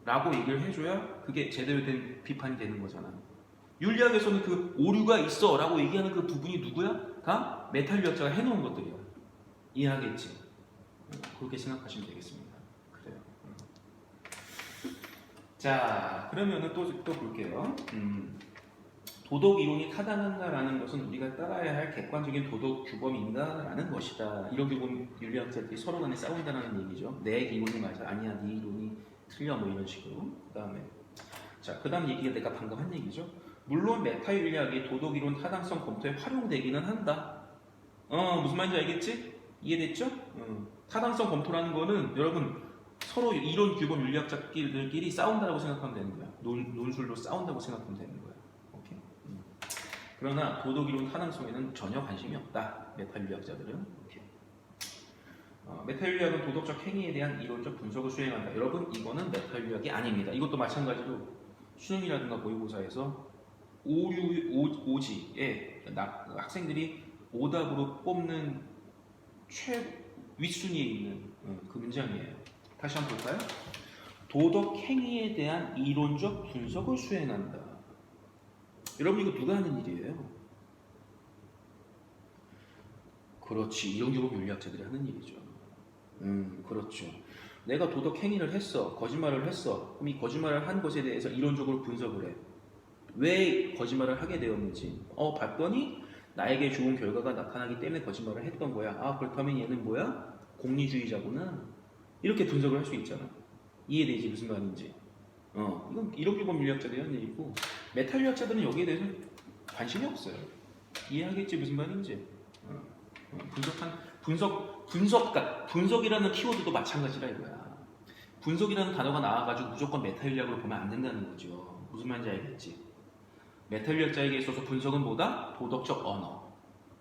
라고 얘기를 해줘야 그게 제대로 된 비판이 되는 거잖아. 윤리학에서는 그 오류가 있어 라고 얘기하는 그 부분이 누구야? 다 메탈윤리학자가 해놓은 것들이야. 이해하겠지? 그렇게 생각하시면 되겠습니다. 그래요. 자, 그러면은 또 볼게요. 도덕 이론이 타당한가라는 것은 우리가 따라야 할 객관적인 도덕 규범인가라는 것이다. 이런 규범 윤리학자들이 서로 간에 싸운다는 얘기죠. 내 이론이 맞아, 아니야, 네 이론이 틀려, 뭐 이런 식으로. 그 다음 얘기가 내가 방금 한 얘기죠. 물론 메타 윤리학이 도덕 이론 타당성 검토에 활용되기는 한다. 무슨 말인지 알겠지? 이해됐죠? 타당성 검토라는 거는 여러분 서로 이론 규범 윤리학자들끼리 싸운다고 생각하면 되는 거야. 논술로 싸운다고 생각하면 되는 거야. 오케이? 그러나 도덕 이론 타당성에는 전혀 관심이 없다. 메타 윤리학자들은. 오케이. 메타 윤리학은 도덕적 행위에 대한 이론적 분석을 수행한다. 여러분 이거는 메타 윤리학이 아닙니다. 이것도 마찬가지로 수능이라든가 모의고사에서 오지에 학생들이 오답으로 뽑는 윗순위에 있는 그 문장이에요. 다시 한번 볼까요? 도덕 행위에 대한 이론적 분석을 수행한다. 여러분 이거 누가 하는 일이에요? 그렇지, 이론 규범 윤리학자들이 하는 일이죠. 그렇죠. 내가 도덕 행위를 했어, 거짓말을 했어. 그럼 이 거짓말을 한 것에 대해서 이론적으로 분석을 해. 왜 거짓말을 하게 되었는지. 봤더니 나에게 좋은 결과가 나타나기 때문에 거짓말을 했던 거야. 그렇다면 얘는 뭐야? 공리주의자구나. 이렇게 분석을 할 수 있잖아. 이해되지 무슨 말인지. 이건 이론 규범 윤리학자들이 하는 얘기고 메타 윤리학자들은 여기에 대해서 관심이 없어요. 이해하겠지 무슨 말인지. 분석이라는 키워드도 마찬가지라 이거야. 분석이라는 단어가 나와가지고 무조건 메타 윤리학으로 보면 안 된다는 거죠. 무슨 말인지 알겠지? 메타 윤리학자에게 있어서 분석은 뭐다? 도덕적 언어.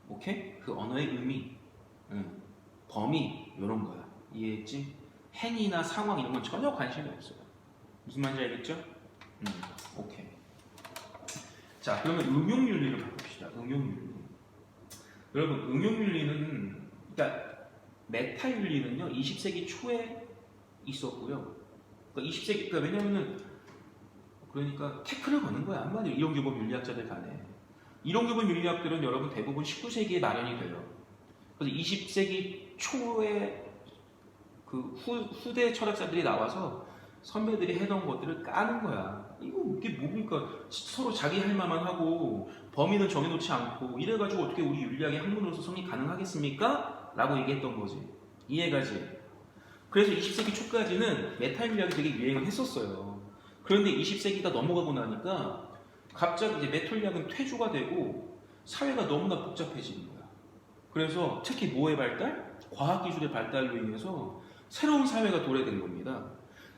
오케이? 그 언어의 의미, 범위 이런 거야. 이해했지? 행위나 상황 이런 건 전혀 관심이 없어요. 무슨 말인지 알겠죠? 오케이. 자, 그러면 응용윤리를 바꿉시다. 응용윤리. 여러분, 응용윤리는, 그러니까 메타윤리는요, 20세기 초에 있었고요. 그러니까 20세기, 왜냐면은, 그러니까 태클을 거는 거야. 한마디로 이론규범 윤리학자들 간에. 이론규범 윤리학들은 여러분 대부분 19세기에 마련이 돼요. 그래서 20세기 초에 그 후대 철학자들이 나와서 선배들이 해던 것들을 까는 거야. 이게 뭡니까? 서로 자기 할 말만 하고 범위는 정해놓지 않고 이래가지고 어떻게 우리 윤리학의 학문으로서 성립 가능하겠습니까? 라고 얘기했던 거지. 이해가지? 그래서 20세기 초까지는 메타윤리학이 되게 유행을 했었어요. 그런데 20세기가 넘어가고 나니까 갑자기 이제 메타윤리학은 퇴조가 되고 사회가 너무나 복잡해지는 거야. 그래서 특히 뭐의 발달? 과학기술의 발달로 인해서 새로운 사회가 도래된 겁니다.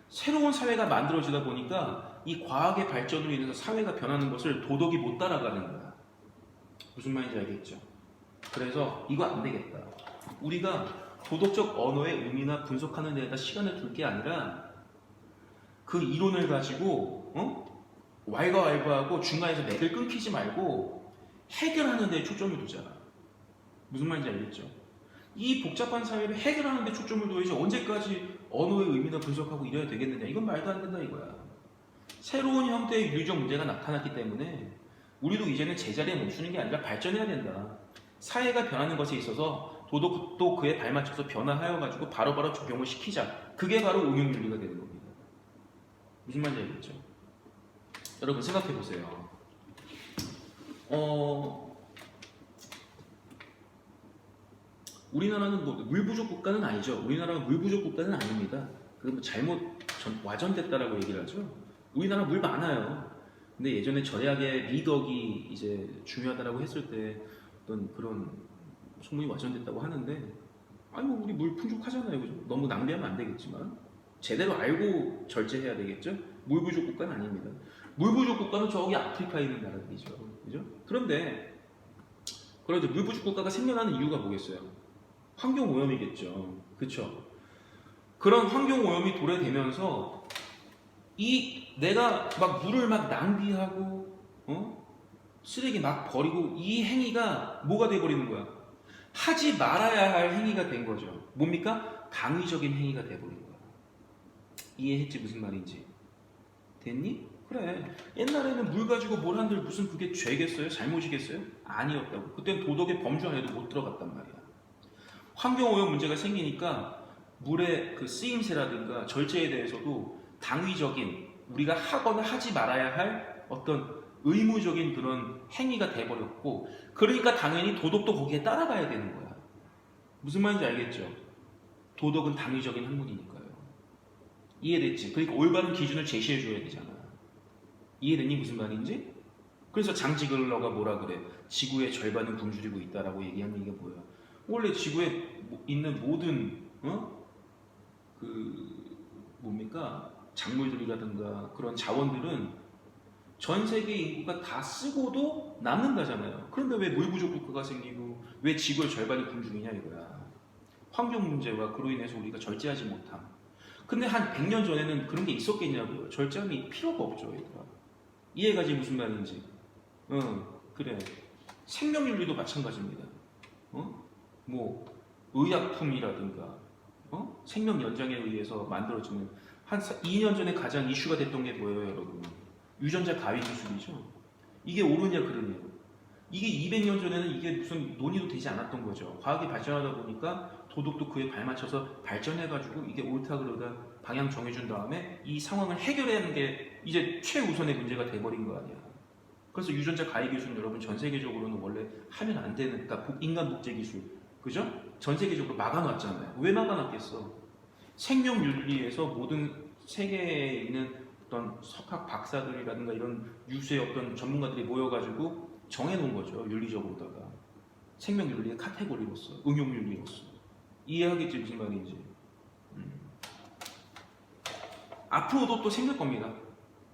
새로운 사회가 만들어지다 보니까 이 과학의 발전으로 인해서 사회가 변하는 것을 도덕이 못 따라가는 거야. 무슨 말인지 알겠죠? 그래서 이거 안 되겠다. 우리가 도덕적 언어의 의미나 분석하는 데에다 시간을 둘 게 아니라 그 이론을 가지고 왈가왈부하고 중간에서 맥을 끊기지 말고 해결하는 데에 초점을 두잖아. 무슨 말인지 알겠죠? 이 복잡한 사회를 해결하는 데 초점을 둬야지 언제까지 언어의 의미나 분석하고 이래야 되겠느냐. 이건 말도 안 된다 이거야. 새로운 형태의 윤리적 문제가 나타났기 때문에 우리도 이제는 제자리에 멈추는 게 아니라 발전해야 된다. 사회가 변하는 것에 있어서 도덕도 그에 발맞춰서 변화하여 가지고 바로바로 적용을 시키자. 그게 바로 응용윤리가 되는 겁니다. 무슨 말인지 알겠죠? 여러분 생각해 보세요. 우리나라는 뭐 물부족 국가는 아니죠. 우리나라가 물부족 국가는 아닙니다. 그건 뭐 잘못 와전됐다라고 얘기를 하죠. 우리나라 물 많아요. 근데 예전에 절약의 미덕이 이제 중요하다라고 했을 때 어떤 그런 소문이 와전됐다고 하는데, 아니 뭐 우리 물 풍족하잖아요. 그죠? 너무 낭비하면 안 되겠지만 제대로 알고 절제해야 되겠죠. 물 부족 국가는 아닙니다. 물 부족 국가는 저기 아프리카에 있는 나라들이죠. 그죠? 그런데 그런데 물 부족 국가가 생겨나는 이유가 뭐겠어요? 환경 오염이겠죠. 그렇죠? 그런 환경 오염이 도래되면서 이 내가 막 물을 막 낭비하고 쓰레기 막 버리고 이 행위가 뭐가 돼버리는 거야? 하지 말아야 할 행위가 된 거죠. 뭡니까? 당위적인 행위가 돼버린 거야. 이해했지 무슨 말인지? 됐니? 그래. 옛날에는 물 가지고 뭘 한들 무슨 그게 죄겠어요? 잘못이겠어요? 아니었다고. 그땐 도덕의 범주 안에도 못 들어갔단 말이야. 환경오염 문제가 생기니까 물의 그 쓰임새라든가 절제에 대해서도 당위적인 우리가 하거나 하지 말아야 할 어떤 의무적인 그런 행위가 돼버렸고, 그러니까 당연히 도덕도 거기에 따라가야 되는 거야. 무슨 말인지 알겠죠? 도덕은 당위적인 학문이니까요. 이해됐지? 그러니까 올바른 기준을 제시해줘야 되잖아. 이해됐니 무슨 말인지? 그래서 장지글러가 뭐라 그래? 지구의 절반은 굶주리고 있다라고 얘기하는 얘기가 뭐야? 원래 지구에 있는 모든 그 뭡니까? 작물들이라든가 그런 자원들은 전 세계 인구가 다 쓰고도 남는다잖아요. 그런데 왜 물 부족 국가가 생기고 왜 지구의 절반이 굶주리냐 이거야. 환경 문제와 그로 인해서 우리가 절제하지 못함. 근데 한 100년 전에는 그런 게 있었겠냐고요. 절제함이 필요가 없죠, 얘들아. 이해가지 무슨 말인지. 그래. 생명윤리도 마찬가지입니다. 뭐 의약품이라든가 생명 연장에 의해서 만들어지는 한 2년 전에 가장 이슈가 됐던 게 뭐예요, 여러분? 유전자 가위 기술이죠. 이게 옳으냐 그러냐. 이게 200년 전에는 이게 무슨 논의도 되지 않았던 거죠. 과학이 발전하다 보니까 도덕도 그에 발맞춰서 발전해가지고 이게 옳다 그러다 방향 정해준 다음에 이 상황을 해결하는 게 이제 최우선의 문제가 돼버린 거 아니야. 그래서 유전자 가위 기술은 여러분 전 세계적으로는 원래 하면 안 되는, 그러니까 인간 복제 기술, 그죠? 전 세계적으로 막아놨잖아요. 왜 막아놨겠어? 생명 윤리에서 모든 세계에 있는 어떤 석학 박사들이라든가 이런 유수의 어떤 전문가들이 모여가지고 정해놓은 거죠. 윤리적으로다가 생명 윤리의 카테고리로서, 응용 윤리로서. 이해하겠지 무슨 말인지. 앞으로도 또 생길 겁니다.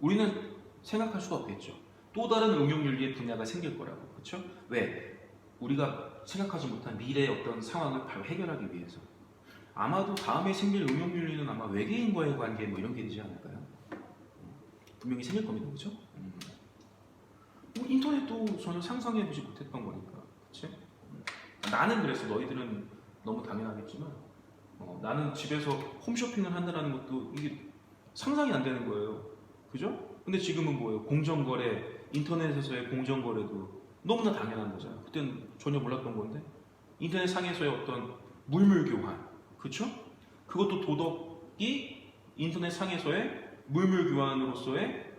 우리는 생각할 수가 없겠죠. 또 다른 응용 윤리의 분야가 생길 거라고. 그렇죠? 왜? 우리가 생각하지 못한 미래의 어떤 상황을 바로 해결하기 위해서. 아마도 다음에 생길 응용 윤리는 아마 외계인과의 관계 뭐 이런 게 되지 않을까요? 분명히 생길 겁니다. 그렇죠? 뭐 인터넷도 전혀 상상해보지 못했던 거니까. 그치? 나는 그래서 너희들은 너무 당연하겠지만 나는 집에서 홈쇼핑을 한다는 것도 이게 상상이 안 되는 거예요. 그죠? 근데 지금은 뭐예요? 공정거래, 인터넷에서의 공정거래도 너무나 당연한 거잖아요. 그때는 전혀 몰랐던 건데 인터넷 상에서의 어떤 물물 교환, 그렇죠? 그것도 도덕이 인터넷 상에서의 물물 교환으로서의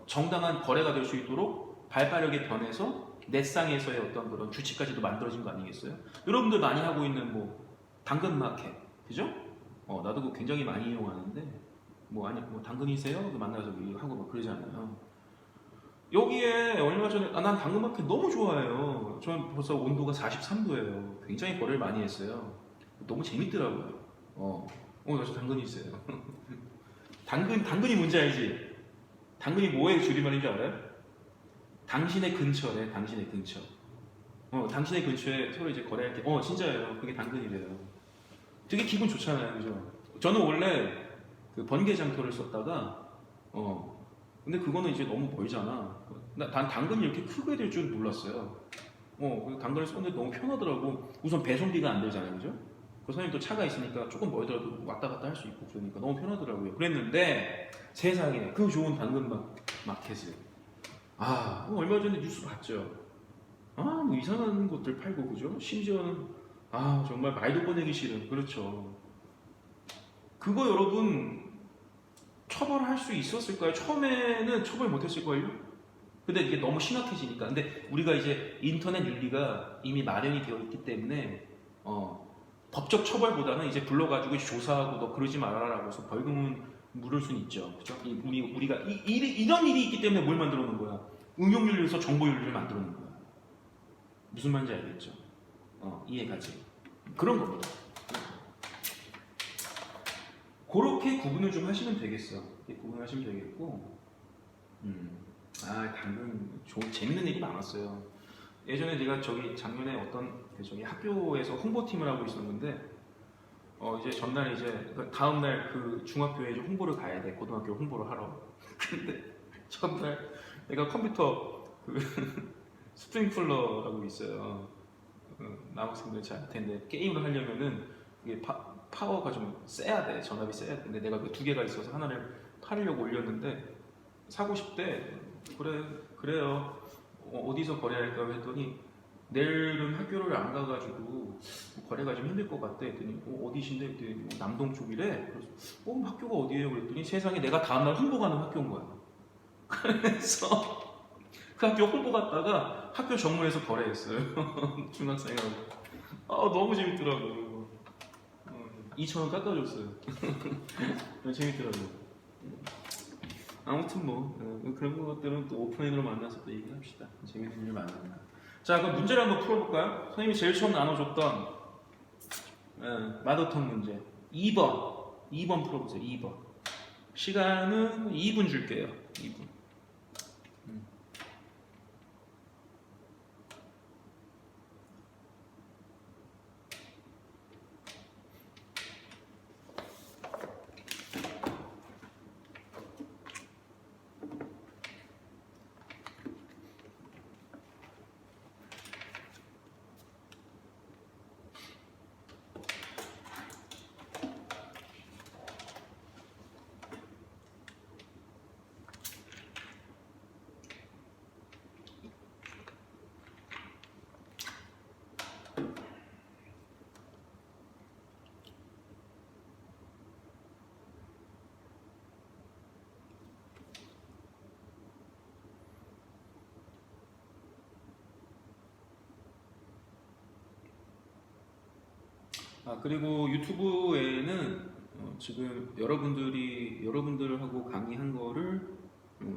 정당한 거래가 될 수 있도록 발빠르게 변해서 넷상에서의 어떤 그런 규칙까지도 만들어진 거 아니겠어요? 여러분들 많이 하고 있는 뭐 당근마켓, 그죠? 나도 그거 굉장히 많이 이용하는데 뭐 당근이세요? 만나서 하고 막 그러잖아요. 여기에 얼마 전에 난 당근마켓 너무 좋아해요. 저는 벌써 온도가 43도예요. 굉장히 거래를 많이 했어요. 너무 재밌더라고요. 저 당근이 있어요. 당근이 뭔지 알지? 당근이 뭐의 줄임말인지 알아요? 당신의 근처래. 당신의 근처. 당신의 근처에 서로 이제 거래할 때 진짜예요. 그게 당근이래요. 되게 기분 좋잖아요. 그죠? 저는 원래 그 번개장터를 썼다가 근데 그거는 이제 너무 멀잖아. 난 당근이 이렇게 크게 될 줄 몰랐어요. 당근을 썼는데 너무 편하더라고. 우선 배송비가 안 들잖아요. 그죠? 그 선생님도 차가 있으니까 조금 멀더라도 왔다 갔다 할 수 있고 그러니까 너무 편하더라고요. 그랬는데 세상에 그 좋은 당근 마켓을 얼마 전에 뉴스 봤죠. 뭐 이상한 것들 팔고 그죠? 심지어는 정말 말도 꺼내기 싫은 그렇죠. 그거 여러분 처벌할 수 있었을까요? 처음에는 처벌 못했을걸요? 근데 이게 너무 심각해지니까. 근데 우리가 이제 인터넷 윤리가 이미 마련이 되어 있기 때문에 법적 처벌보다는 이제 불러가지고 조사하고 너 그러지 말아라라고 해서 벌금은 물을 수는 있죠. 그죠? 우리가 이런 일이 있기 때문에 뭘 만들어 놓은 거야? 응용윤리에서 정보윤리를 만들어 놓은 거야. 무슨 말인지 알겠죠? 이해가지? 그런 겁니다. 그렇게 구분을 좀 하시면 되겠어. 구분을 하시면 되겠고, 당근 재밌는 일이 많았어요. 예전에 제가 작년에 어떤 학교에서 홍보팀을 하고 있었는데, 이제 전날 다음날 그 중학교에 홍보를 가야 돼. 고등학교 홍보를 하러. 근데 전날 내가 컴퓨터 스프링쿨러라고 있어요. 남학생들 잘 텐데 게임을 하려면은 이게 파워가 좀 세야 돼. 전압이 세야 돼. 근데 내가 그 두 개가 있어서 하나를 팔으려고 올렸는데 사고 싶대. 그래요. 어디서 거래할까 했더니 내일은 학교를 안 가가지고 거래가 좀 힘들 것 같대. 했더니 어디신데? 했더니 남동 쪽이래. 그래서 학교가 어디예요? 그랬더니 세상에 내가 다음날 홍보 가는 학교인 거야. 그래서 그 학교 홍보 갔다가 학교 정문에서 거래했어요. 중학생하고. 너무 재밌더라고. 2,000원 깎아줬어요. 재밌더라고. 아무튼 그런 것들은 또 오프라인으로 만나서 또 얘기합시다. 재밌는 일 많으니까. 자, 그럼 문제를 한번 풀어볼까요? 선생님이 제일 처음 나눠줬던 마더텅 문제 2번 풀어보세요. 2번. 시간은 2분 줄게요. 2분. 그리고 유튜브에는 지금 여러분들하고 강의한 거를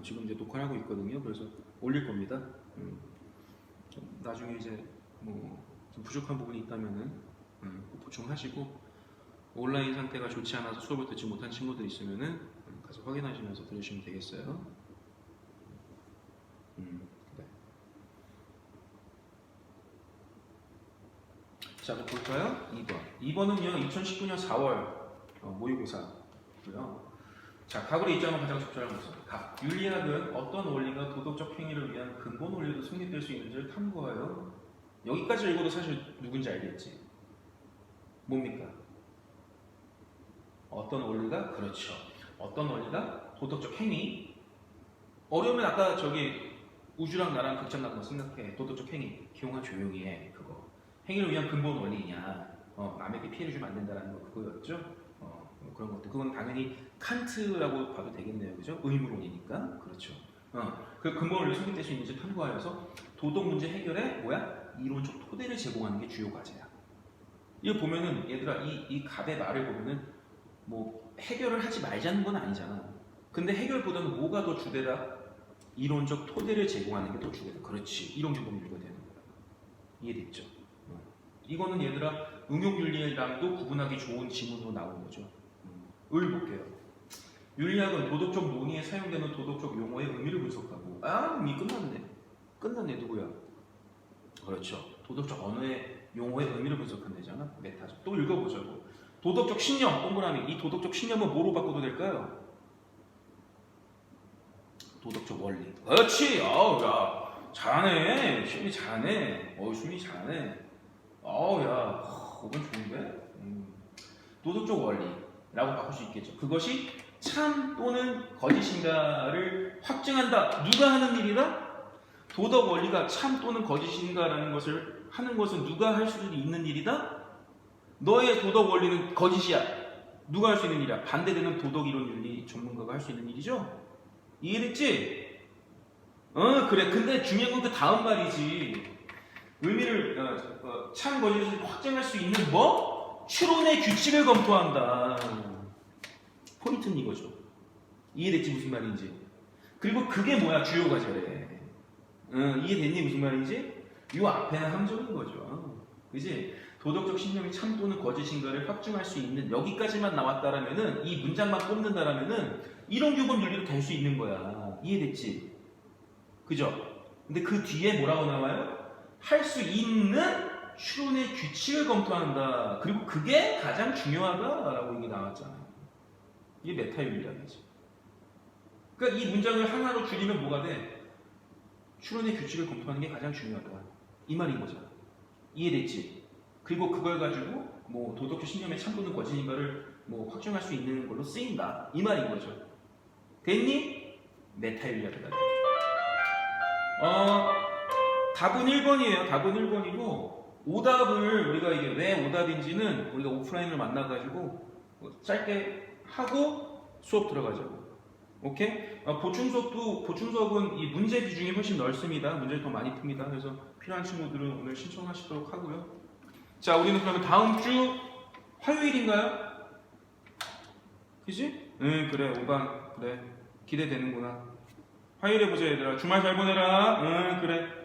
지금 이제 녹화를 하고 있거든요. 그래서 올릴 겁니다. 나중에 이제 좀 부족한 부분이 있다면은 보충하시고, 온라인 상태가 좋지 않아서 수업을 듣지 못한 친구들 있으면은 가서 확인하시면서 들으시면 되겠어요. 네. 자, 볼까요? 2번. 2번은요, 2019년 4월 모의고사고요. 자, 각으로 입장은 가장 적절한 것은 각. 윤리학은 어떤 원리가 도덕적 행위를 위한 근본 원리로 성립될 수 있는지를 탐구하여. 여기까지 읽어도 사실 누군지 알겠지? 뭡니까? 어떤 원리가? 그렇죠. 어떤 원리가 도덕적 행위. 어려우면 아까 우주랑 나랑 극장 나온 거 생각해. 도덕적 행위. 기용아 조용히 해. 그거. 행위를 위한 근본 원리냐. 남에게 피해를 주면 안 된다는 거 그거였죠. 그런 것들. 그건 당연히 칸트라고 봐도 되겠네요. 그죠? 의무론이니까. 그렇죠. 그 근본 원리를 성립될 수 있는지 탐구하여서 도덕 문제 해결에 이론적 토대를 제공하는 게 주요 과제야. 이거 보면은 얘들아 이 갑의 말을 보면은 해결을 하지 말자는 건 아니잖아. 근데 해결보다는 뭐가 더 주되다? 이론적 토대를 제공하는 게 더 주되다. 그렇지. 이론 기본 윤리가 되는 거야. 이해됐죠? 이거는 얘들아 응용윤리랑도 구분하기 좋은 지문으로 나오는 거죠. 을 볼게요. 윤리학은 도덕적 논의에 사용되는 도덕적 용어의 의미를 분석하고. 의미 끝났네. 누구야? 그렇죠. 도덕적 언어의 용어의 의미를 분석하는 데잖아. 메타죠. 또 읽어보자고. 도덕적 신념, 동그라미. 이 도덕적 신념은 뭐로 바꿔도 될까요? 도덕적 원리. 그렇지. 야, 잘하네. 수미 잘하네. 수미 잘하네. 야, 그건 좋은데? 도덕적 원리라고 바꿀 수 있겠죠. 그것이 참 또는 거짓인가를 확증한다. 누가 하는 일이다? 도덕 원리가 참 또는 거짓인가라는 것을 하는 것은 누가 할 수도 있는 일이다? 너의 도덕 원리는 거짓이야. 누가 할 수 있는 일이야? 반대되는 도덕 이론 윤리 전문가가 할 수 있는 일이죠. 이해됐지? 그래. 근데 중요한 건 그 다음 말이지. 의미를 참 거짓을 확정할 수 있는 뭐? 추론의 규칙을 검토한다. 포인트는 이거죠. 이해됐지 무슨 말인지. 그리고 그게 뭐야? 주요 과제래. 이해됐니 무슨 말인지? 이 앞에는 함정인 거죠. 그지? 도덕적 신념이 참 또는 거짓인가를 확증할 수 있는 여기까지만 나왔다라면은 이 문장만 뽑는다라면은 이론 규범 윤리로 될 수 있는 거야. 이해됐지? 그죠? 근데 그 뒤에 뭐라고 나와요? 할 수 있는 추론의 규칙을 검토한다. 그리고 그게 가장 중요하다라고 이게 나왔잖아요. 이게 메타윤리학이지. 그러니까 이 문장을 하나로 줄이면 뭐가 돼? 추론의 규칙을 검토하는 게 가장 중요하다. 이 말인 거잖아. 이해됐지? 그리고 그걸 가지고 뭐 도덕적 신념의 참 또는 거짓인가를 뭐 확정할 수 있는 걸로 쓰인다. 이 말인 거죠. 됐니? 메타윤리학이다. 답은 1번이에요. 답은 1번이고 오답을 우리가 이게 왜 오답인지는 우리가 오프라인을 만나가지고 짧게 하고 수업 들어가자고. 오케이? 보충 수업은 이 문제 비중이 훨씬 넓습니다. 문제를 더 많이 풉니다. 그래서 필요한 친구들은 오늘 신청하시도록 하고요. 자, 우리는 그러면 다음 주 화요일인가요? 그지? 응, 그래. 5반. 그래. 기대되는구나. 화요일에 보자, 얘들아. 주말 잘 보내라. 응, 그래.